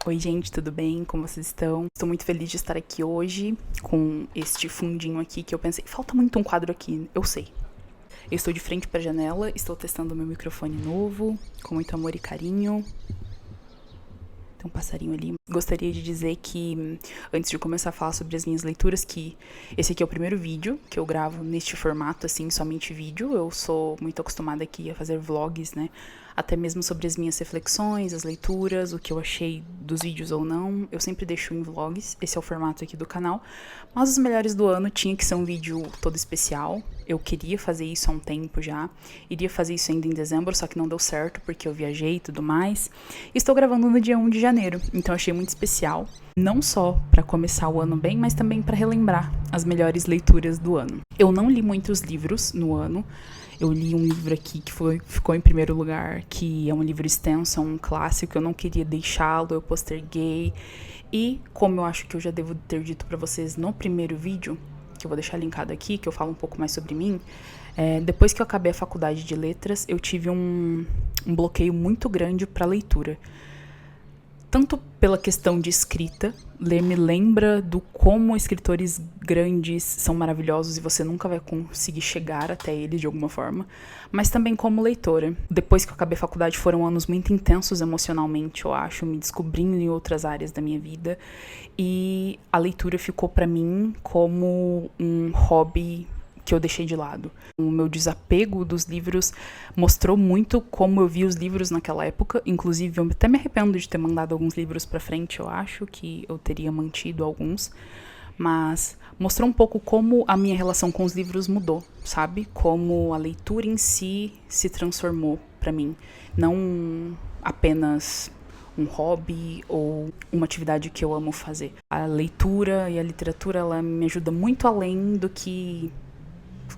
Oi gente, tudo bem? Como vocês estão? Estou muito feliz de estar aqui hoje com este fundinho aqui que eu pensei, falta muito um quadro aqui, eu sei. Eu estou de frente para a janela, estou testando meu microfone novo, com muito amor e carinho. Tem um passarinho ali. Gostaria de dizer que, antes de começar a falar sobre as minhas leituras, que esse aqui é o primeiro vídeo que eu gravo neste formato, assim, somente vídeo. Eu sou muito acostumada aqui a fazer vlogs, né? Até mesmo sobre as minhas reflexões, as leituras, o que eu achei dos vídeos ou não. Eu sempre deixo em vlogs, esse é o formato aqui do canal. Mas os melhores do ano tinha que ser um vídeo todo especial. Eu queria fazer isso há um tempo já. Iria fazer isso ainda em dezembro, só que não deu certo porque eu viajei e tudo mais. Estou gravando no dia 1 de janeiro, então achei muito especial. Não só para começar o ano bem, mas também para relembrar as melhores leituras do ano. Eu não li muitos livros no ano. Eu li um livro aqui que ficou em primeiro lugar, que é um livro extenso, é um clássico, eu não queria deixá-lo, eu posterguei. E como eu acho que eu já devo ter dito para vocês no primeiro vídeo, que eu vou deixar linkado aqui, que eu falo um pouco mais sobre mim, depois que eu acabei a faculdade de letras, eu tive um bloqueio muito grande para leitura. Tanto pela questão de escrita, ler me lembra do como escritores grandes são maravilhosos e você nunca vai conseguir chegar até eles de alguma forma, mas também como leitora. Depois que eu acabei a faculdade foram anos muito intensos emocionalmente, eu acho, me descobrindo em outras áreas da minha vida, e a leitura ficou pra mim como um hobby que eu deixei de lado. O meu desapego dos livros mostrou muito como eu vi os livros naquela época. Inclusive, eu até me arrependo de ter mandado alguns livros pra frente, eu acho que eu teria mantido alguns. Mas mostrou um pouco como a minha relação com os livros mudou, sabe? Como a leitura em si se transformou pra mim. Não apenas um hobby ou uma atividade que eu amo fazer. A leitura e a literatura, ela me ajuda muito além do que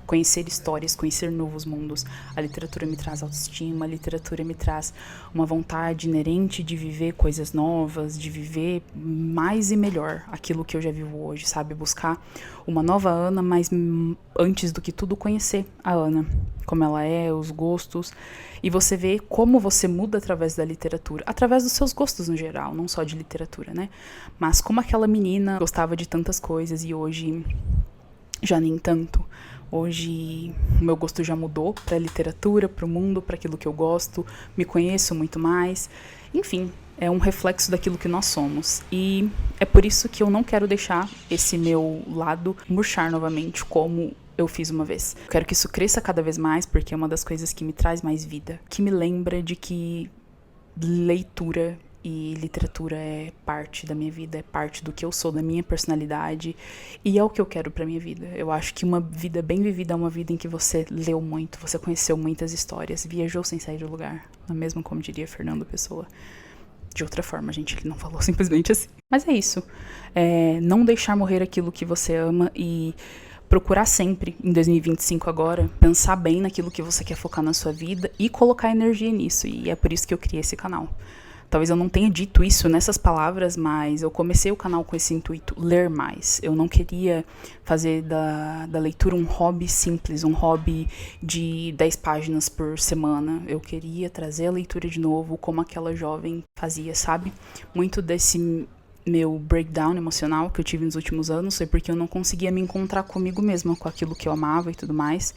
conhecer histórias, conhecer novos mundos. A literatura me traz autoestima, a literatura me traz uma vontade inerente de viver coisas novas, de viver mais e melhor aquilo que eu já vivo hoje, sabe? Buscar uma nova Ana, mas antes do que tudo conhecer a Ana, como ela é, os gostos, e você vê como você muda através da literatura, através dos seus gostos no geral, não só de literatura, né? Mas como aquela menina gostava de tantas coisas e hoje já nem tanto. Hoje o meu gosto já mudou para a literatura, para o mundo, para aquilo que eu gosto, me conheço muito mais. Enfim, é um reflexo daquilo que nós somos. E é por isso que eu não quero deixar esse meu lado murchar novamente, como eu fiz uma vez. Eu quero que isso cresça cada vez mais, porque é uma das coisas que me traz mais vida, que me lembra de que leitura e literatura é parte da minha vida, é parte do que eu sou, da minha personalidade, e é o que eu quero pra minha vida. Eu acho que uma vida bem vivida é uma vida em que você leu muito, você conheceu muitas histórias, viajou sem sair do lugar, não é mesmo como diria Fernando Pessoa. De outra forma, gente, ele não falou simplesmente assim. Mas é isso. Não deixar morrer aquilo que você ama e procurar sempre, em 2025 agora, pensar bem naquilo que você quer focar na sua vida e colocar energia nisso, e é por isso que eu criei esse canal. Talvez eu não tenha dito isso nessas palavras, mas eu comecei o canal com esse intuito, ler mais. Eu não queria fazer da leitura um hobby simples, um hobby de 10 páginas por semana. Eu queria trazer a leitura de novo, como aquela jovem fazia, sabe? Muito desse meu breakdown emocional que eu tive nos últimos anos foi porque eu não conseguia me encontrar comigo mesma, com aquilo que eu amava e tudo mais.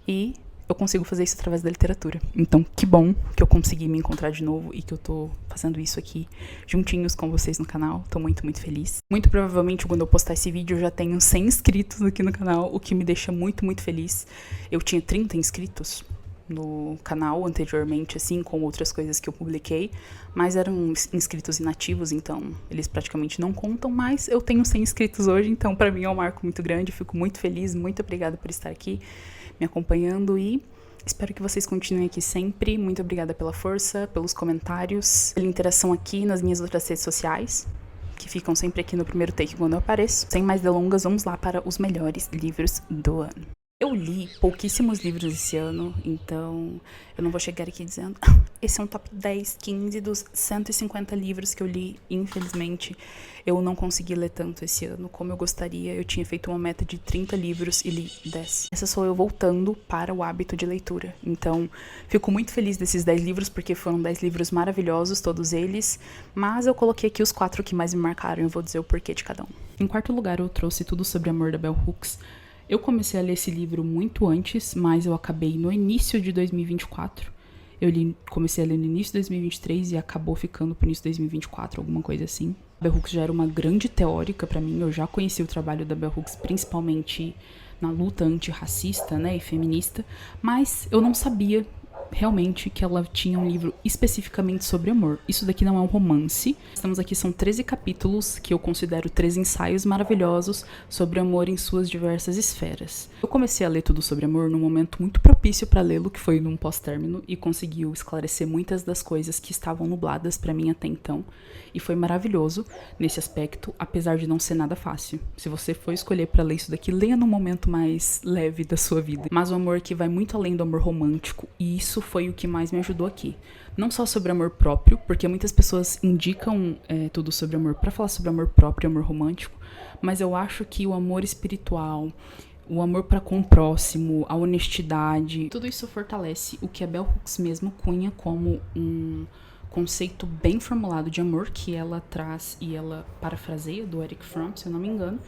E eu consigo fazer isso através da literatura. Então, que bom que eu consegui me encontrar de novo e que eu tô fazendo isso aqui juntinhos com vocês no canal. Tô muito, muito feliz. Muito provavelmente, quando eu postar esse vídeo, eu já tenho 100 inscritos aqui no canal, o que me deixa muito, muito feliz. Eu tinha 30 inscritos no canal anteriormente, assim, com outras coisas que eu publiquei, mas eram inscritos inativos, então eles praticamente não contam, mas eu tenho 100 inscritos hoje, então pra mim é um marco muito grande, eu fico muito feliz, muito obrigada por estar aqui me acompanhando e espero que vocês continuem aqui sempre. Muito obrigada pela força, pelos comentários, pela interação aqui nas minhas outras redes sociais, que ficam sempre aqui no primeiro take quando eu apareço. Sem mais delongas, vamos lá para os melhores livros do ano. Eu li pouquíssimos livros esse ano, então eu não vou chegar aqui dizendo esse é um top 10, 15 dos 150 livros que eu li. Infelizmente, eu não consegui ler tanto esse ano como eu gostaria. Eu tinha feito uma meta de 30 livros e li 10. Essa sou eu voltando para o hábito de leitura. Então, fico muito feliz desses 10 livros, porque foram 10 livros maravilhosos, todos eles. Mas eu coloquei aqui os 4 que mais me marcaram e eu vou dizer o porquê de cada um. Em quarto lugar, eu trouxe Tudo Sobre Amor, da Bell Hooks. Eu comecei a ler esse livro muito antes, mas eu acabei no início de 2024. Comecei a ler no início de 2023 e acabou ficando pro início de 2024, alguma coisa assim. A Bell Hooks já era uma grande teórica pra mim, eu já conheci o trabalho da Bell Hooks principalmente na luta antirracista, né, e feminista, mas eu não sabia realmente que ela tinha um livro especificamente sobre amor. Isso daqui não é um romance. Estamos aqui, são 13 capítulos que eu considero 13 ensaios maravilhosos sobre amor em suas diversas esferas. Eu comecei a ler Tudo Sobre Amor num momento muito propício para lê-lo, que foi num pós-término, e conseguiu esclarecer muitas das coisas que estavam nubladas para mim até então. E foi maravilhoso nesse aspecto, apesar de não ser nada fácil. Se você for escolher para ler isso daqui, leia num momento mais leve da sua vida. Mas o amor que vai muito além do amor romântico, e isso foi o que mais me ajudou aqui. Não só sobre amor próprio, porque muitas pessoas indicam tudo sobre amor para falar sobre amor próprio e amor romântico, mas eu acho que o amor espiritual, o amor para com o próximo, a honestidade, tudo isso fortalece o que a Bell Hooks mesmo cunha como um conceito bem formulado de amor, que ela traz e ela parafraseia do Erich Fromm, se eu não me engano,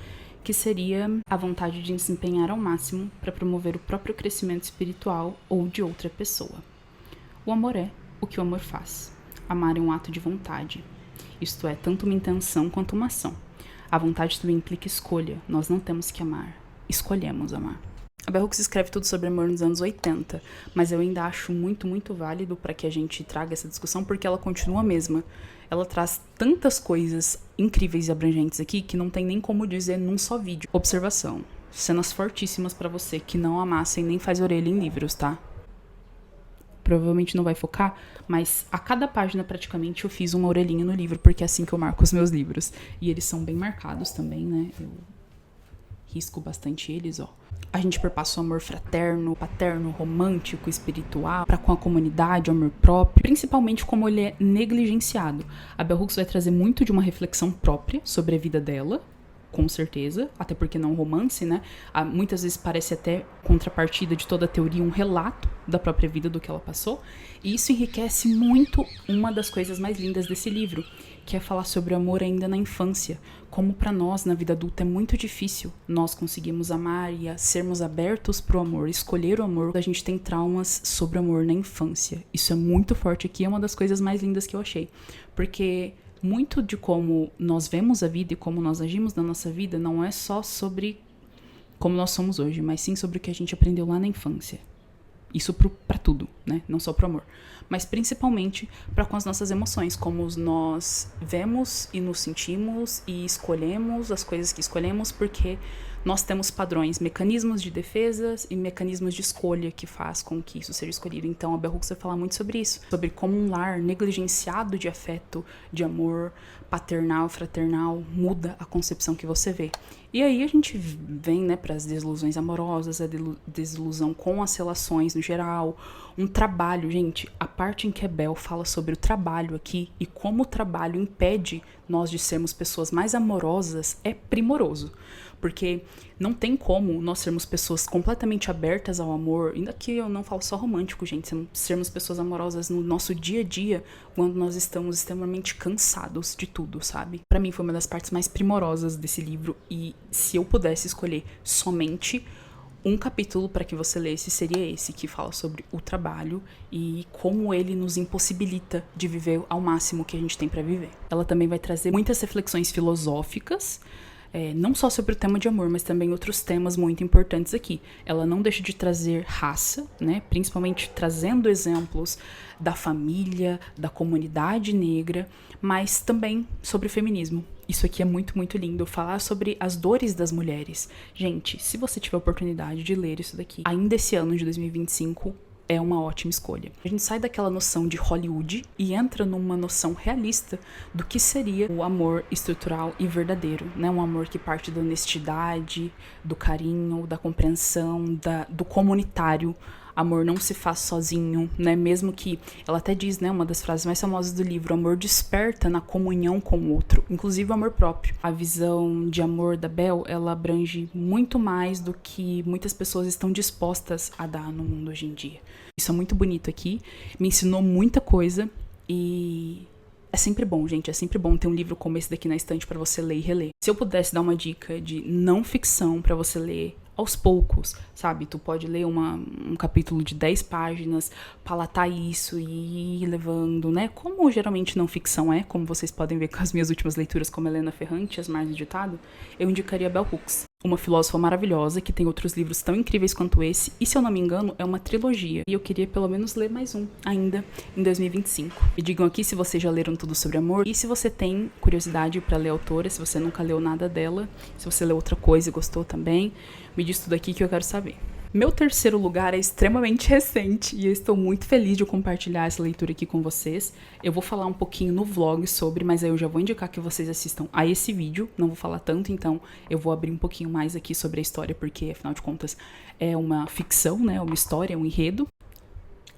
que seria a vontade de se empenhar ao máximo para promover o próprio crescimento espiritual ou de outra pessoa. O amor é o que o amor faz. Amar é um ato de vontade. Isto é, tanto uma intenção quanto uma ação. A vontade também implica escolha. Nós não temos que amar. Escolhemos amar. A Bell Hooks escreve tudo sobre amor nos anos 80, mas eu ainda acho muito, muito válido para que a gente traga essa discussão, porque ela continua a mesma. Ela traz tantas coisas incríveis e abrangentes aqui que não tem nem como dizer num só vídeo. Observação. Cenas fortíssimas para você que não amassem nem faz orelha em livros, tá? Provavelmente não vai focar, mas a cada página praticamente eu fiz uma orelhinha no livro, porque é assim que eu marco os meus livros. E eles são bem marcados também, né? Eu risco bastante eles, ó. A gente perpassa o amor fraterno, paterno, romântico, espiritual, para com a comunidade, o amor próprio, principalmente como ele é negligenciado. A Bell Hooks vai trazer muito de uma reflexão própria sobre a vida dela, com certeza, até porque não é um romance, né? Muitas vezes parece até contrapartida de toda a teoria, um relato da própria vida, do que ela passou, e isso enriquece muito uma das coisas mais lindas desse livro, que é falar sobre o amor ainda na infância, como para nós, na vida adulta, é muito difícil nós conseguirmos amar e sermos abertos pro amor, escolher o amor. A gente tem traumas sobre o amor na infância. Isso é muito forte aqui, é uma das coisas mais lindas que eu achei, porque muito de como nós vemos a vida e como nós agimos na nossa vida não é só sobre como nós somos hoje, mas sim sobre o que a gente aprendeu lá na infância. Isso pra tudo, né? Não só pro amor. Mas principalmente para com as nossas emoções, como nós vemos e nos sentimos e escolhemos as coisas que escolhemos, porque nós temos padrões, mecanismos de defesas e mecanismos de escolha que faz com que isso seja escolhido. Então a Bell Hooks vai falar muito sobre isso, sobre como um lar negligenciado de afeto, de amor paternal, fraternal, muda a concepção que você vê. E aí a gente vem, né, para as desilusões amorosas, a desilusão com as relações no geral, um trabalho, gente, a parte em que a Bell fala sobre o trabalho aqui e como o trabalho impede nós de sermos pessoas mais amorosas é primoroso. Porque não tem como nós sermos pessoas completamente abertas ao amor, ainda que eu não falo só romântico, gente, sermos pessoas amorosas no nosso dia a dia, quando nós estamos extremamente cansados de tudo, sabe? Pra mim foi uma das partes mais primorosas desse livro, e se eu pudesse escolher somente um capítulo para que você lesse, seria esse, que fala sobre o trabalho e como ele nos impossibilita de viver ao máximo que a gente tem para viver. Ela também vai trazer muitas reflexões filosóficas, não só sobre o tema de amor, mas também outros temas muito importantes aqui. Ela não deixa de trazer raça, né? Principalmente trazendo exemplos da família, da comunidade negra, mas também sobre feminismo. Isso aqui é muito, muito lindo. Falar sobre as dores das mulheres. Gente, se você tiver a oportunidade de ler isso daqui, ainda esse ano de 2025, é uma ótima escolha. A gente sai daquela noção de Hollywood e entra numa noção realista do que seria o amor estrutural e verdadeiro, né? Um amor que parte da honestidade, do carinho, da compreensão, do comunitário. Amor não se faz sozinho, né? Mesmo que, ela até diz, né, uma das frases mais famosas do livro, amor desperta na comunhão com o outro, inclusive o amor próprio. A visão de amor da Bell, ela abrange muito mais do que muitas pessoas estão dispostas a dar no mundo hoje em dia. Isso é muito bonito aqui, me ensinou muita coisa e é sempre bom, gente, é sempre bom ter um livro como esse daqui na estante pra você ler e reler. Se eu pudesse dar uma dica de não ficção pra você ler aos poucos, sabe? Tu pode ler um capítulo de 10 páginas, palatar isso e ir levando, né? Como geralmente não ficção é, como vocês podem ver com as minhas últimas leituras, como Helena Ferrante, As Margens do Ditado, eu indicaria Bell Hooks, uma filósofa maravilhosa que tem outros livros tão incríveis quanto esse, e se eu não me engano, é uma trilogia. E eu queria pelo menos ler mais um ainda em 2025. Me digam aqui se vocês já leram tudo sobre amor e se você tem curiosidade pra ler a autora, se você nunca leu nada dela, se você leu outra coisa e gostou também, me diz tudo aqui que eu quero saber. Meu terceiro lugar é extremamente recente e eu estou muito feliz de compartilhar essa leitura aqui com vocês. Eu vou falar um pouquinho no vlog sobre, mas aí eu já vou indicar que vocês assistam a esse vídeo. Não vou falar tanto, então eu vou abrir um pouquinho mais aqui sobre a história, porque afinal de contas é uma ficção, né? Uma história, um enredo.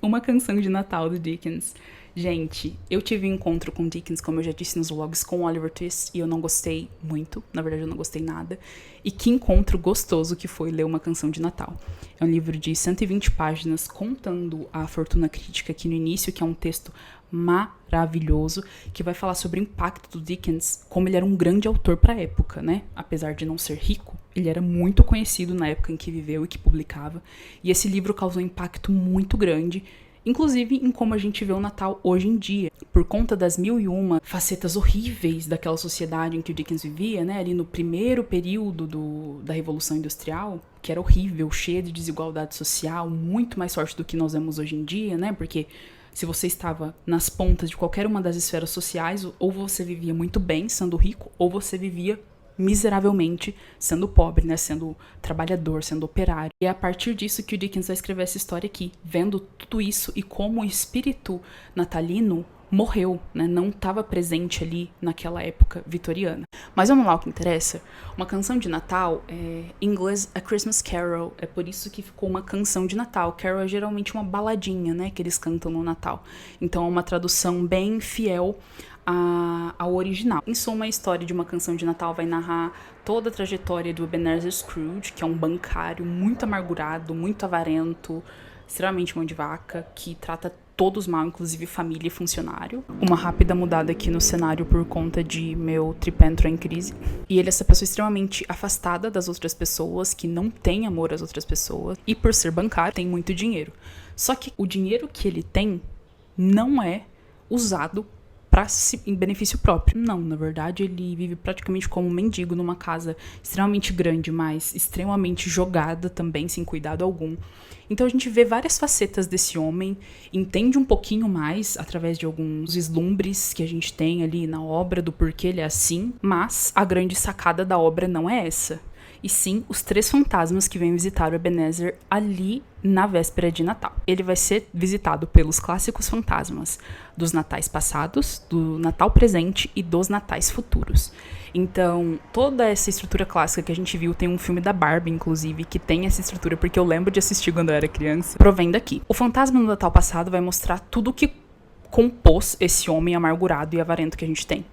Uma Canção de Natal do Dickens. Gente, eu tive um encontro com Dickens, como eu já disse nos vlogs, com Oliver Twist, e eu não gostei muito, na verdade eu não gostei nada. E que encontro gostoso que foi ler Uma Canção de Natal. É um livro de 120 páginas, contando a fortuna crítica aqui no início, que é um texto maravilhoso, que vai falar sobre o impacto do Dickens, como ele era um grande autor para a época, né? Apesar de não ser rico, ele era muito conhecido na época em que viveu e que publicava. E esse livro causou um impacto muito grande, inclusive em como a gente vê o Natal hoje em dia, por conta das 1001 facetas horríveis daquela sociedade em que o Dickens vivia, né, ali no primeiro período da Revolução Industrial, que era horrível, cheia de desigualdade social, muito mais forte do que nós vemos hoje em dia, né, porque se você estava nas pontas de qualquer uma das esferas sociais, ou você vivia muito bem sendo rico, ou você vivia miseravelmente sendo pobre, né, sendo trabalhador, sendo operário. E é a partir disso que o Dickens vai escrever essa história aqui, vendo tudo isso e como o espírito natalino morreu, né, não estava presente ali naquela época vitoriana. Mas vamos lá, o que interessa. Uma canção de Natal é em inglês A Christmas Carol, é por isso que ficou uma canção de Natal. Carol é geralmente uma baladinha, né, que eles cantam no Natal. Então é uma tradução bem fiel ao original. Em suma, a história de Uma Canção de Natal vai narrar toda a trajetória do Ebenezer Scrooge, que é um bancário muito amargurado, muito avarento, extremamente mão de vaca, que trata todos mal, inclusive família e funcionário. Uma rápida mudada aqui no cenário por conta de meu tripé entrou em crise. E ele é essa pessoa extremamente afastada das outras pessoas, que não tem amor às outras pessoas, e por ser bancário, tem muito dinheiro. Só que o dinheiro que ele tem não é usado em benefício próprio. Não, na verdade ele vive praticamente como um mendigo numa casa extremamente grande, mas extremamente jogada também, sem cuidado algum. Então a gente vê várias facetas desse homem, entende um pouquinho mais através de alguns vislumbres que a gente tem ali na obra do porquê ele é assim, mas a grande sacada da obra não é essa. E sim os 3 fantasmas que vêm visitar o Ebenezer ali na véspera de Natal. Ele vai ser visitado pelos clássicos fantasmas dos natais passados, do Natal presente e dos natais futuros. Então, toda essa estrutura clássica que a gente viu, tem um filme da Barbie, inclusive, que tem essa estrutura, porque eu lembro de assistir quando eu era criança, provém daqui. O fantasma do Natal passado vai mostrar tudo que compôs esse homem amargurado e avarento que a gente tem.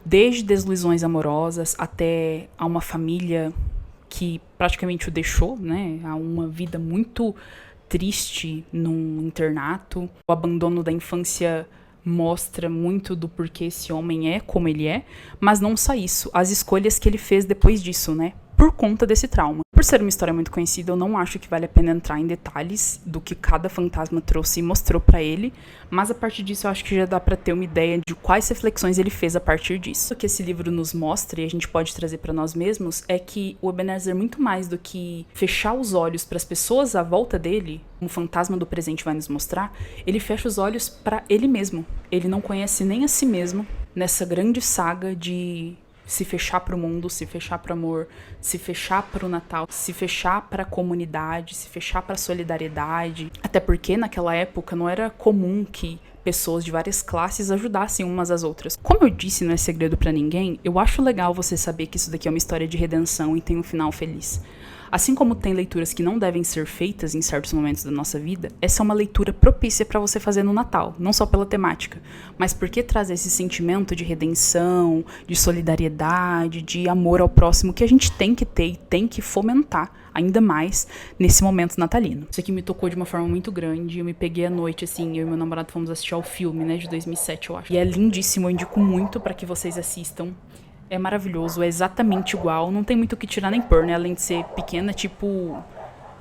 Desde desilusões amorosas até a uma família que praticamente o deixou, né, a uma vida muito triste num internato. O abandono da infância mostra muito do porquê esse homem é como ele é, mas não só isso, as escolhas que ele fez depois disso, né, por conta desse trauma. Por ser uma história muito conhecida, eu não acho que vale a pena entrar em detalhes do que cada fantasma trouxe e mostrou pra ele, mas a partir disso eu acho que já dá pra ter uma ideia de quais reflexões ele fez a partir disso. O que esse livro nos mostra, e a gente pode trazer pra nós mesmos, é que o Ebenezer, muito mais do que fechar os olhos pras pessoas à volta dele, como o fantasma do presente vai nos mostrar, ele fecha os olhos pra ele mesmo. Ele não conhece nem a si mesmo nessa grande saga de se fechar pro mundo, se fechar pro amor, se fechar pro Natal, se fechar pra comunidade, se fechar pra solidariedade. Até porque naquela época não era comum que pessoas de várias classes ajudassem umas às outras. Como eu disse, não é segredo pra ninguém, eu acho legal você saber que isso daqui é uma história de redenção e tem um final feliz. Assim como tem leituras que não devem ser feitas em certos momentos da nossa vida, essa é uma leitura propícia para você fazer no Natal, não só pela temática, mas porque traz esse sentimento de redenção, de solidariedade, de amor ao próximo que a gente tem que ter e tem que fomentar ainda mais nesse momento natalino. Isso aqui me tocou de uma forma muito grande, eu me peguei à noite, assim, eu e meu namorado fomos assistir ao filme, né, de 2007, eu acho. E é lindíssimo, eu indico muito para que vocês assistam. É maravilhoso, é exatamente igual, não tem muito o que tirar nem pôr, né? Além de ser pequena, tipo,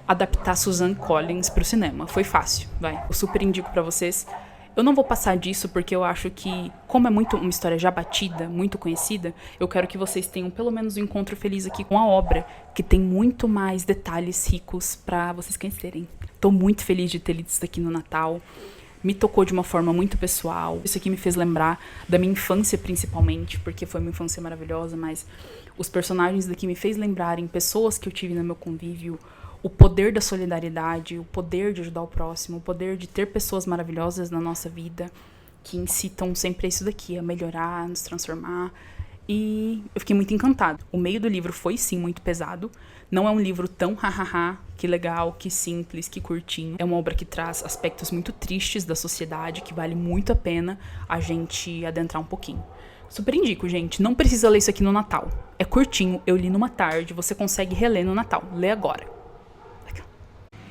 adaptar Suzanne Collins pro cinema. Foi fácil, vai. Eu super indico pra vocês. Eu não vou passar disso porque eu acho que, como é muito uma história já batida, muito conhecida, eu quero que vocês tenham pelo menos um encontro feliz aqui com a obra, que tem muito mais detalhes ricos pra vocês conhecerem. Tô muito feliz de ter lido isso daqui no Natal. Me tocou de uma forma muito pessoal. Isso aqui me fez lembrar da minha infância, principalmente, porque foi uma infância maravilhosa, mas os personagens daqui me fez lembrar em pessoas que eu tive no meu convívio, o poder da solidariedade, o poder de ajudar o próximo, o poder de ter pessoas maravilhosas na nossa vida que incitam sempre a isso daqui, a melhorar, a nos transformar. E eu fiquei muito encantada. O meio do livro foi, sim, muito pesado. Não é um livro tão hahaha, que legal, que simples, que curtinho. É uma obra que traz aspectos muito tristes da sociedade, que vale muito a pena a gente adentrar um pouquinho. Super indico, gente. Não precisa ler isso aqui no Natal. É curtinho, eu li numa tarde, você consegue reler no Natal. Lê agora.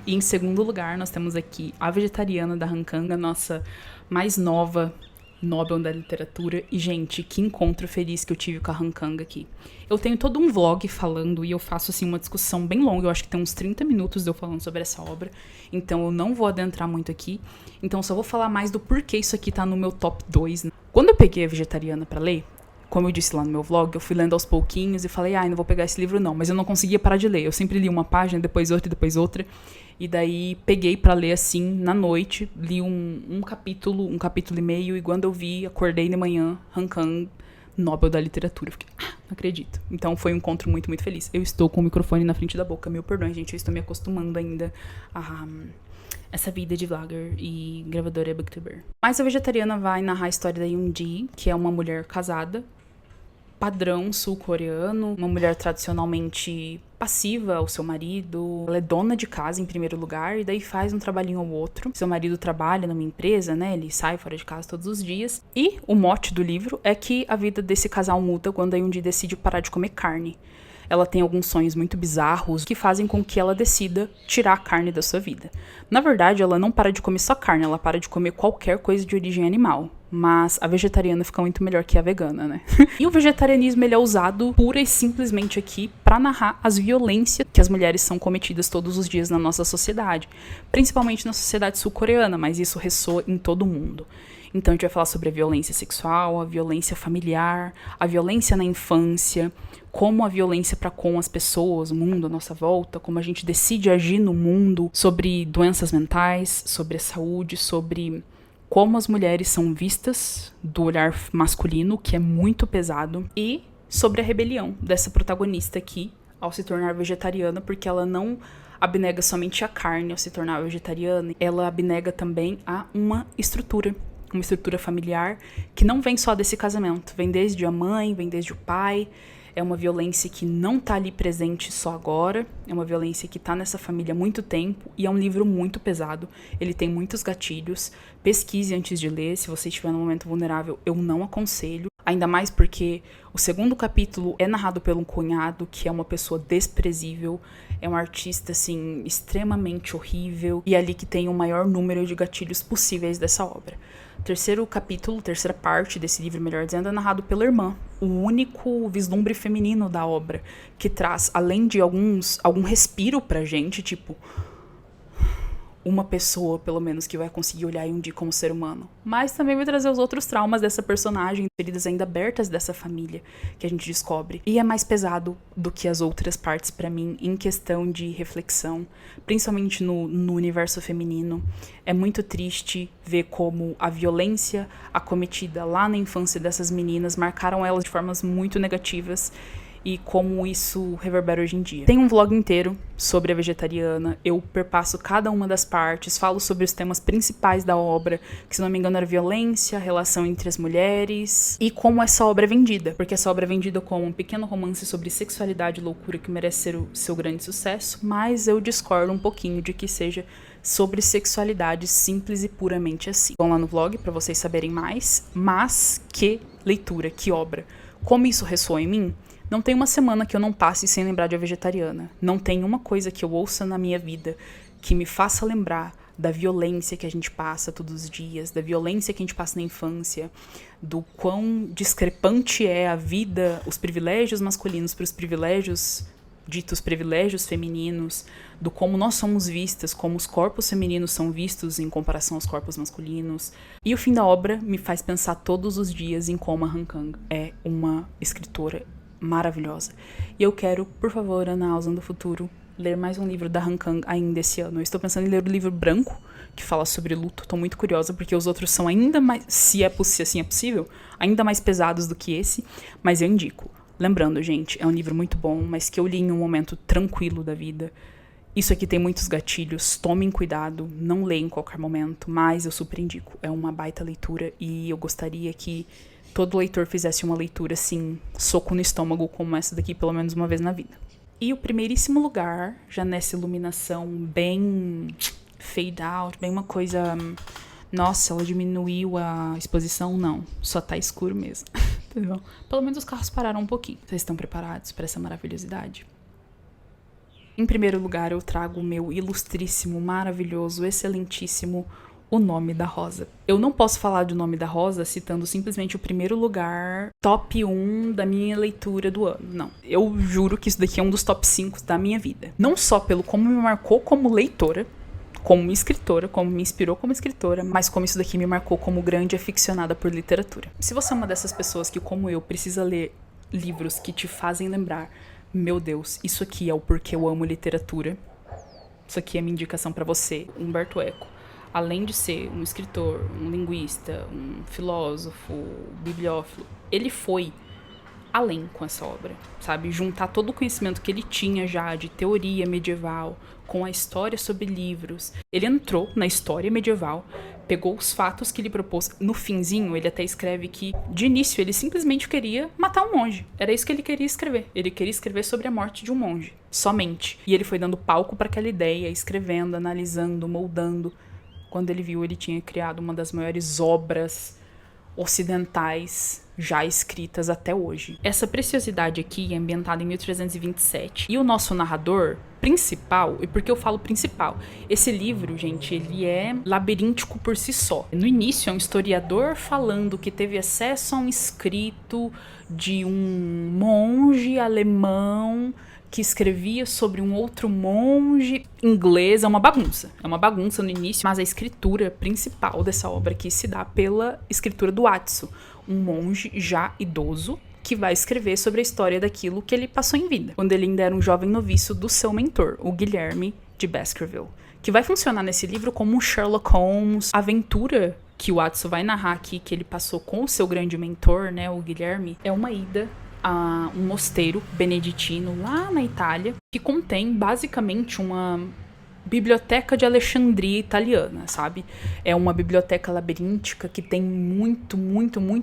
E em segundo lugar, nós temos aqui A Vegetariana, da Han Kang, a nossa mais nova Nobel da literatura. E, gente, que encontro feliz que eu tive com a Han Kang aqui. Eu tenho todo um vlog falando e eu faço, assim, uma discussão bem longa. Eu acho que tem uns 30 minutos de eu falando sobre essa obra. Então, eu não vou adentrar muito aqui. Então, só vou falar mais do porquê isso aqui tá no meu top 2. Né? Quando eu peguei A Vegetariana pra ler, como eu disse lá no meu vlog, eu fui lendo aos pouquinhos e falei, não vou pegar esse livro não. Mas eu não conseguia parar de ler. Eu sempre li uma página, depois outra e depois outra. E daí peguei pra ler assim, na noite, li um capítulo e meio, e quando eu vi, acordei de manhã, Han Kang, Nobel da literatura. Eu fiquei, não acredito. Então foi um encontro muito, muito feliz. Eu estou com o microfone na frente da boca, meu perdão, gente, eu estou me acostumando ainda a essa vida de vlogger e gravadora booktuber. Mas A Vegetariana vai narrar a história da Yoon-ji, que é uma mulher casada, padrão sul-coreano, uma mulher tradicionalmente passiva ao seu marido. Ela é dona de casa em primeiro lugar e daí faz um trabalhinho ou outro. Seu marido trabalha numa empresa, né? Ele sai fora de casa todos os dias. E o mote do livro é que a vida desse casal muda quando a Yoon-ji decide parar de comer carne. Ela tem alguns sonhos muito bizarros que fazem com que ela decida tirar a carne da sua vida. Na verdade, ela não para de comer só carne, ela para de comer qualquer coisa de origem animal. Mas a vegetariana fica muito melhor que a vegana, né? E o vegetarianismo, ele é usado pura e simplesmente aqui para narrar as violências que as mulheres são cometidas todos os dias na nossa sociedade. Principalmente na sociedade sul-coreana, mas isso ressoa em todo o mundo. Então a gente vai falar sobre a violência sexual, a violência familiar, a violência na infância, como a violência para com as pessoas, o mundo à nossa volta, como a gente decide agir no mundo, sobre doenças mentais, sobre a saúde, sobre como as mulheres são vistas do olhar masculino, que é muito pesado, e sobre a rebelião dessa protagonista aqui ao se tornar vegetariana, porque ela não abnega somente a carne ao se tornar vegetariana, ela abnega também a uma estrutura familiar que não vem só desse casamento, vem desde a mãe, vem desde o pai. É uma violência que não tá ali presente só agora, é uma violência que tá nessa família há muito tempo e é um livro muito pesado, ele tem muitos gatilhos. Pesquise antes de ler, se você estiver num momento vulnerável, eu não aconselho, ainda mais porque o segundo capítulo é narrado pelo cunhado, que é uma pessoa desprezível, é um artista, assim, extremamente horrível, e é ali que tem o maior número de gatilhos possíveis dessa obra. O terceiro capítulo, terceira parte desse livro, melhor dizendo, é narrado pela irmã, o único vislumbre feminino da obra, que traz, além de algum respiro pra gente, tipo, uma pessoa, pelo menos, que vai conseguir olhar Yoon-ji como ser humano. Mas também vai trazer os outros traumas dessa personagem, feridas ainda abertas dessa família que a gente descobre. E é mais pesado do que as outras partes pra mim, em questão de reflexão, principalmente no universo feminino. É muito triste ver como a violência acometida lá na infância dessas meninas marcaram elas de formas muito negativas, e como isso reverbera hoje em dia. Tem um vlog inteiro sobre a Vegetariana, eu perpasso cada uma das partes, falo sobre os temas principais da obra, que se não me engano era violência, a relação entre as mulheres, e como essa obra é vendida, porque essa obra é vendida como um pequeno romance sobre sexualidade e loucura que merece ser o seu grande sucesso, mas eu discordo um pouquinho de que seja sobre sexualidade simples e puramente assim. Vão lá no vlog pra vocês saberem mais, mas que leitura, que obra. Como isso ressoa em mim? Não tem uma semana que eu não passe sem lembrar de A Vegetariana. Não tem uma coisa que eu ouça na minha vida que me faça lembrar da violência que a gente passa todos os dias, da violência que a gente passa na infância, do quão discrepante é a vida, os privilégios masculinos para os privilégios, ditos privilégios femininos, do como nós somos vistas, como os corpos femininos são vistos em comparação aos corpos masculinos. E o fim da obra me faz pensar todos os dias em como a Han Kang é uma escritora maravilhosa. E eu quero, por favor, Ana Austin do futuro, ler mais um livro da Han Kang ainda esse ano. Eu estou pensando em ler o livro branco, que fala sobre luto. Estou muito curiosa, porque os outros são ainda mais, se assim é possível, ainda mais pesados do que esse, mas eu indico. Lembrando, gente, é um livro muito bom, mas que eu li em um momento tranquilo da vida. Isso aqui tem muitos gatilhos, tomem cuidado, não leia em qualquer momento, mas eu super indico. É uma baita leitura e eu gostaria que todo leitor fizesse uma leitura, assim, soco no estômago, como essa daqui, pelo menos uma vez na vida. E o primeiríssimo lugar, já nessa iluminação bem fade out, bem uma coisa... Nossa, ela diminuiu a exposição? Não, só tá escuro mesmo. Entendeu? Pelo menos os carros pararam um pouquinho. Vocês estão preparados para essa maravilhosidade? Em primeiro lugar, eu trago o meu ilustríssimo, maravilhoso, excelentíssimo O Nome da Rosa. Eu não posso falar do Nome da Rosa citando simplesmente o primeiro lugar, top 1 da minha leitura do ano. Não. Eu juro que isso daqui é um dos top 5 da minha vida. Não só pelo como me marcou como leitora, como escritora, como me inspirou como escritora, mas como isso daqui me marcou como grande aficionada por literatura. Se você é uma dessas pessoas que, como eu, precisa ler livros que te fazem lembrar, meu Deus, isso aqui é o porquê eu amo literatura, isso aqui é minha indicação pra você, Umberto Eco. Além de ser um escritor, um linguista, um filósofo, bibliófilo, ele foi além com essa obra, sabe? Juntar todo o conhecimento que ele tinha já de teoria medieval com a história sobre livros. Ele entrou na história medieval, pegou os fatos que ele propôs. No finzinho, ele até escreve que, de início, ele simplesmente queria matar um monge. Era isso que ele queria escrever. Ele queria escrever sobre a morte de um monge, somente. E ele foi dando palco para aquela ideia, escrevendo, analisando, moldando. Quando ele viu, ele tinha criado uma das maiores obras ocidentais já escritas até hoje. Essa preciosidade aqui é ambientada em 1327. E o nosso narrador principal, e por que eu falo principal? Esse livro, gente, ele é labiríntico por si só. No início é um historiador falando que teve acesso a um escrito de um monge alemão que escrevia sobre um outro monge inglês. É uma bagunça no início, mas a escritura principal dessa obra aqui se dá pela escritura do Atsu, um monge já idoso que vai escrever sobre a história daquilo que ele passou em vida, quando ele ainda era um jovem noviço do seu mentor, o Guilherme de Baskerville, que vai funcionar nesse livro como um Sherlock Holmes. A aventura que o Atsu vai narrar aqui, que ele passou com o seu grande mentor, né, o Guilherme, é uma ida a um mosteiro beneditino lá na Itália, que contém basicamente uma biblioteca de Alexandria italiana, sabe? É uma biblioteca labiríntica que tem muito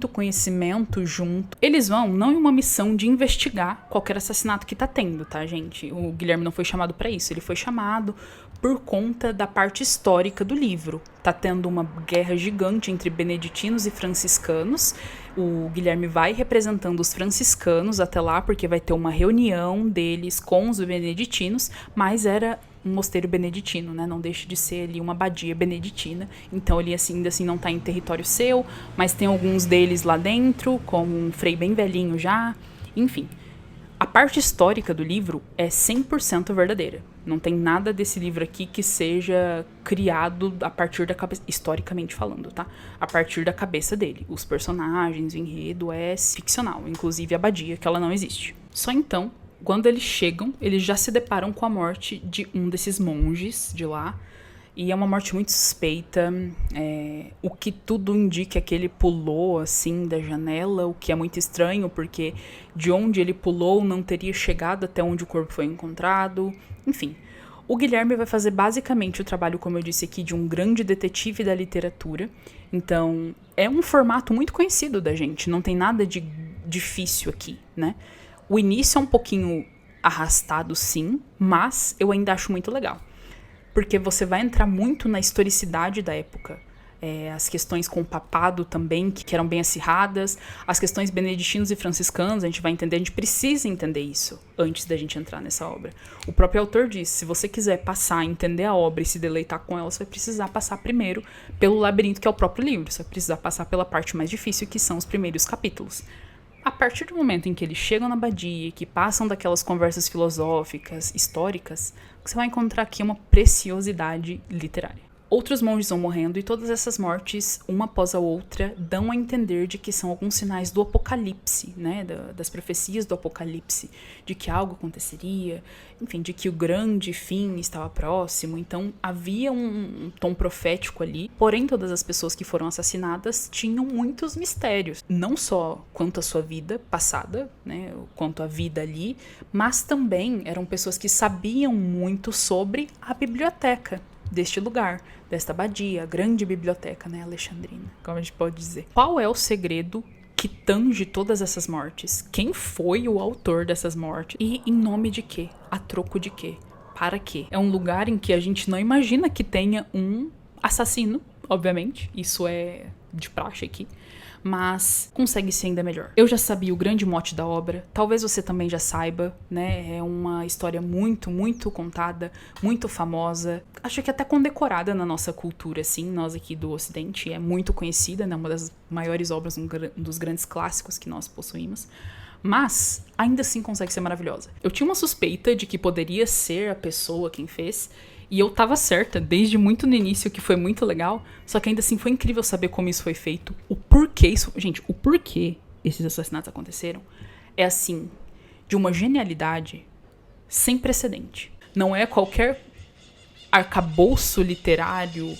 conhecimento junto. Eles vão não em uma missão de investigar qualquer assassinato que tá tendo, tá, gente? O Guilherme não foi chamado pra isso, ele foi chamado por conta da parte histórica do livro. Tá tendo uma guerra gigante entre beneditinos e franciscanos. O Guilherme vai representando os franciscanos até lá, porque vai ter uma reunião deles com os beneditinos, mas era um mosteiro beneditino, né? Não deixa de ser ali uma abadia beneditina. Então ele ainda assim não tá em território seu, mas tem alguns deles lá dentro, como um frei bem velhinho já. Enfim, a parte histórica do livro é 100% verdadeira. Não tem nada desse livro aqui que seja criado a partir da cabeça, historicamente falando, tá? A partir da cabeça dele. Os personagens, o enredo é ficcional, inclusive a abadia, que ela não existe. Só então, quando eles chegam, eles já se deparam com a morte de um desses monges de lá. E é uma morte muito suspeita. O que tudo indica é que ele pulou, assim, da janela, o que é muito estranho, porque de onde ele pulou não teria chegado até onde o corpo foi encontrado. Enfim, o Guilherme vai fazer basicamente o trabalho, como eu disse aqui, de um grande detetive da literatura. Então, é um formato muito conhecido da gente, não tem nada de difícil aqui, né? O início é um pouquinho arrastado, sim, mas eu ainda acho muito legal. Porque você vai entrar muito na historicidade da época. As questões com o papado também, que eram bem acirradas. As questões beneditinos e franciscanos, a gente vai entender, a gente precisa entender isso antes da gente entrar nessa obra. O próprio autor diz, se você quiser passar, entender a obra e se deleitar com ela, você vai precisar passar primeiro pelo labirinto, que é o próprio livro. Você vai precisar passar pela parte mais difícil, que são os primeiros capítulos. A partir do momento em que eles chegam na abadia, que passam daquelas conversas filosóficas, históricas, você vai encontrar aqui uma preciosidade literária. Outros monges vão morrendo e todas essas mortes, uma após a outra, dão a entender de que são alguns sinais do apocalipse, né? Das profecias do apocalipse, de que algo aconteceria, enfim, de que o grande fim estava próximo. Então havia um tom profético ali, porém todas as pessoas que foram assassinadas tinham muitos mistérios, não só quanto à sua vida passada, né? Quanto à vida ali, mas também eram pessoas que sabiam muito sobre a biblioteca deste lugar, desta abadia, a grande biblioteca, né, alexandrina, como a gente pode dizer. Qual é o segredo que tange todas essas mortes? Quem foi o autor dessas mortes? E em nome de quê? A troco de quê? Para quê? É um lugar em que a gente não imagina que tenha um assassino, obviamente, isso é de praxe aqui, mas consegue ser ainda melhor. Eu já sabia o grande mote da obra, talvez você também já saiba, né? É uma história muito, muito contada, muito famosa, acho que até condecorada na nossa cultura, assim, nós aqui do Ocidente, é muito conhecida, né? Uma das maiores obras, um dos grandes clássicos que nós possuímos, mas ainda assim consegue ser maravilhosa. Eu tinha uma suspeita de que poderia ser a pessoa quem fez, e eu tava certa desde muito no início, que foi muito legal, só que ainda assim foi incrível saber como isso foi feito, o porquê isso... Gente, o porquê esses assassinatos aconteceram é assim, de uma genialidade sem precedente. Não é qualquer arcabouço literário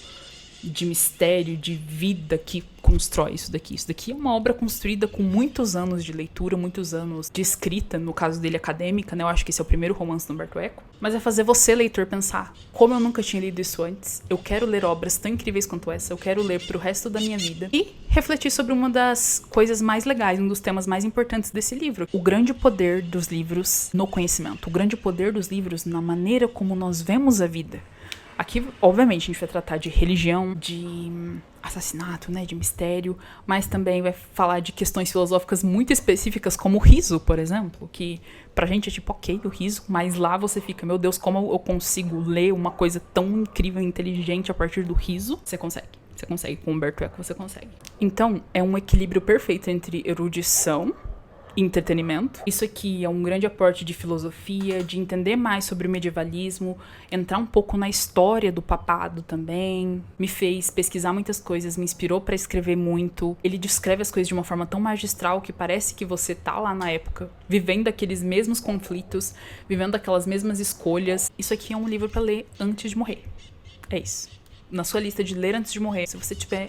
de mistério, de vida que constrói isso daqui. Isso daqui é uma obra construída com muitos anos de leitura, muitos anos de escrita, no caso dele acadêmica, né? Eu acho que esse é o primeiro romance do Umberto Eco. Mas é fazer você, leitor, pensar, como eu nunca tinha lido isso antes, eu quero ler obras tão incríveis quanto essa, eu quero ler pro resto da minha vida. E refletir sobre uma das coisas mais legais, um dos temas mais importantes desse livro. O grande poder dos livros no conhecimento. O grande poder dos livros na maneira como nós vemos a vida. Aqui, obviamente, a gente vai tratar de religião, de assassinato, né, de mistério, mas também vai falar de questões filosóficas muito específicas, como o riso, por exemplo, que pra gente é tipo, ok, o riso, mas lá você fica, meu Deus, como eu consigo ler uma coisa tão incrível e inteligente a partir do riso? Você consegue. Você consegue, com Umberto Eco você consegue. Então, é um equilíbrio perfeito entre erudição e entretenimento. Isso aqui é um grande aporte de filosofia, de entender mais sobre o medievalismo, entrar um pouco na história do papado também. Me fez pesquisar muitas coisas, me inspirou para escrever muito. Ele descreve as coisas de uma forma tão magistral que parece que você tá lá na época, vivendo aqueles mesmos conflitos, vivendo aquelas mesmas escolhas. Isso aqui é um livro para ler antes de morrer. É isso. Na sua lista de ler antes de morrer, se você tiver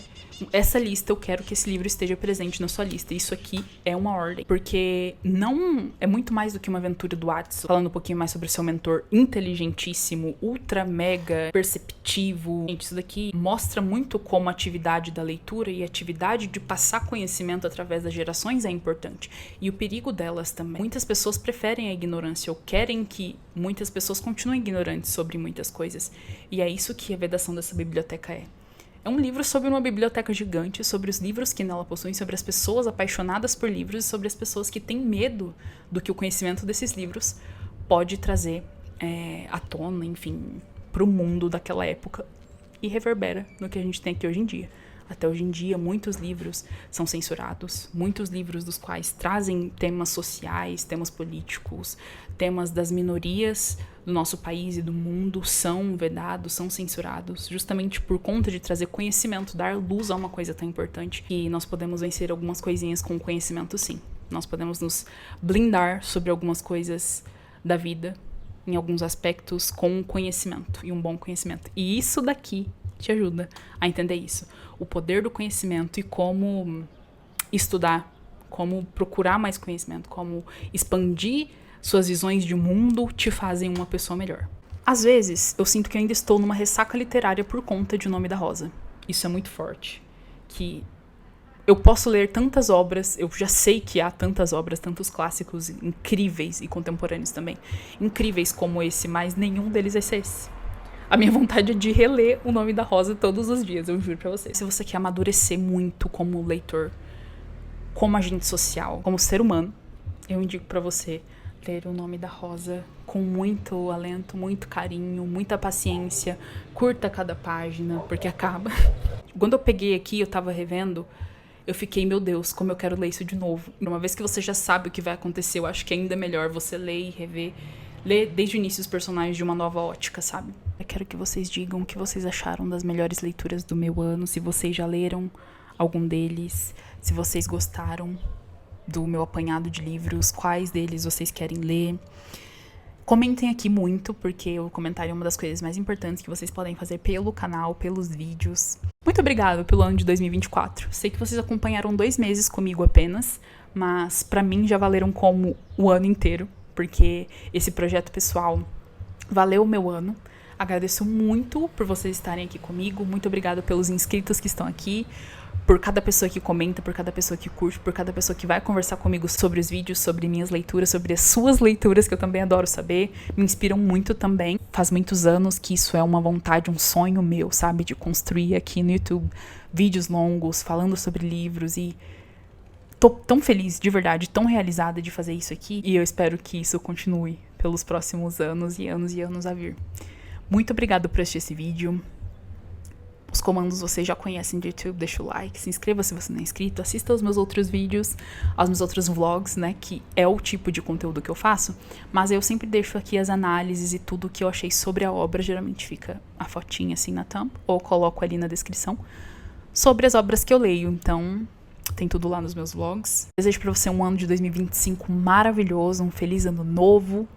essa lista, eu quero que esse livro esteja presente na sua lista. Isso aqui é uma ordem, porque não é muito mais do que uma aventura do Watson, falando um pouquinho mais sobre o seu mentor inteligentíssimo, ultra mega perceptivo. Gente, isso daqui mostra muito como a atividade da leitura e a atividade de passar conhecimento através das gerações é importante, e o perigo delas também. Muitas pessoas preferem a ignorância ou querem que muitas pessoas continuem ignorantes sobre muitas coisas, e é isso que a vedação dessa biblioteca é. É um livro sobre uma biblioteca gigante, sobre os livros que nela possuem, sobre as pessoas apaixonadas por livros e sobre as pessoas que têm medo do que o conhecimento desses livros pode trazer à tona, enfim, para o mundo daquela época, e reverbera no que a gente tem aqui hoje em dia. Até hoje em dia, muitos livros são censurados, muitos livros dos quais trazem temas sociais, temas políticos, temas das minorias do nosso país e do mundo são vedados, são censurados, justamente por conta de trazer conhecimento, dar luz a uma coisa tão importante. E nós podemos vencer algumas coisinhas com conhecimento, sim. Nós podemos nos blindar sobre algumas coisas da vida, em alguns aspectos, com conhecimento e um bom conhecimento. E isso daqui te ajuda a entender isso. O poder do conhecimento e como estudar, como procurar mais conhecimento, como expandir suas visões de mundo te fazem uma pessoa melhor. Às vezes, eu sinto que eu ainda estou numa ressaca literária por conta de O Nome da Rosa. Isso é muito forte. Que eu posso ler tantas obras, eu já sei que há tantas obras, tantos clássicos incríveis e contemporâneos também, incríveis como esse, mas nenhum deles é esse. A minha vontade é de reler O Nome da Rosa todos os dias, eu juro pra você. Se você quer amadurecer muito como leitor, como agente social, como ser humano, eu indico pra você ler O Nome da Rosa com muito alento, muito carinho, muita paciência, curta cada página, porque acaba. Quando eu peguei aqui, eu tava revendo, eu fiquei, meu Deus, como eu quero ler isso de novo. Uma vez que você já sabe o que vai acontecer, eu acho que é ainda melhor você ler e rever, ler desde o início os personagens de uma nova ótica, sabe? Eu quero que vocês digam o que vocês acharam das melhores leituras do meu ano, se vocês já leram algum deles, se vocês gostaram do meu apanhado de livros, quais deles vocês querem ler. Comentem aqui muito, porque o comentário é uma das coisas mais importantes que vocês podem fazer pelo canal, pelos vídeos. Muito obrigada pelo ano de 2024. Sei que vocês acompanharam 2 meses comigo apenas, mas pra mim já valeram como o ano inteiro, porque esse projeto pessoal valeu o meu ano. Agradeço muito por vocês estarem aqui comigo. Muito obrigada pelos inscritos que estão aqui, por cada pessoa que comenta, por cada pessoa que curte, por cada pessoa que vai conversar comigo sobre os vídeos, sobre minhas leituras, sobre as suas leituras, que eu também adoro saber. Me inspiram muito também. Faz muitos anos que isso é uma vontade, um sonho meu, sabe? De construir aqui no YouTube vídeos longos, falando sobre livros, e tô tão feliz, de verdade, tão realizada de fazer isso aqui, e eu espero que isso continue pelos próximos anos e anos e anos a vir. Muito obrigada por assistir esse vídeo. Os comandos vocês já conhecem de YouTube, deixa o like, se inscreva se você não é inscrito, assista aos meus outros vídeos, aos meus outros vlogs, né, que é o tipo de conteúdo que eu faço, mas eu sempre deixo aqui as análises e tudo que eu achei sobre a obra, geralmente fica a fotinha assim na thumb, ou coloco ali na descrição, sobre as obras que eu leio, então tem tudo lá nos meus vlogs. Desejo pra você um ano de 2025 maravilhoso, um feliz ano novo,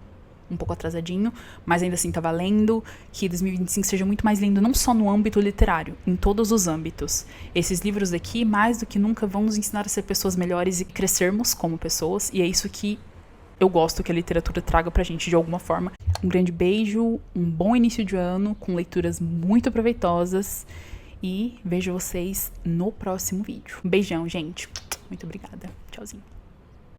um pouco atrasadinho, mas ainda assim tá valendo, que 2025 seja muito mais lindo, não só no âmbito literário, em todos os âmbitos. Esses livros aqui, mais do que nunca, vão nos ensinar a ser pessoas melhores e crescermos como pessoas, e é isso que eu gosto que a literatura traga pra gente de alguma forma. Um grande beijo, um bom início de ano, com leituras muito proveitosas, e vejo vocês no próximo vídeo. Um beijão, gente. Muito obrigada. Tchauzinho.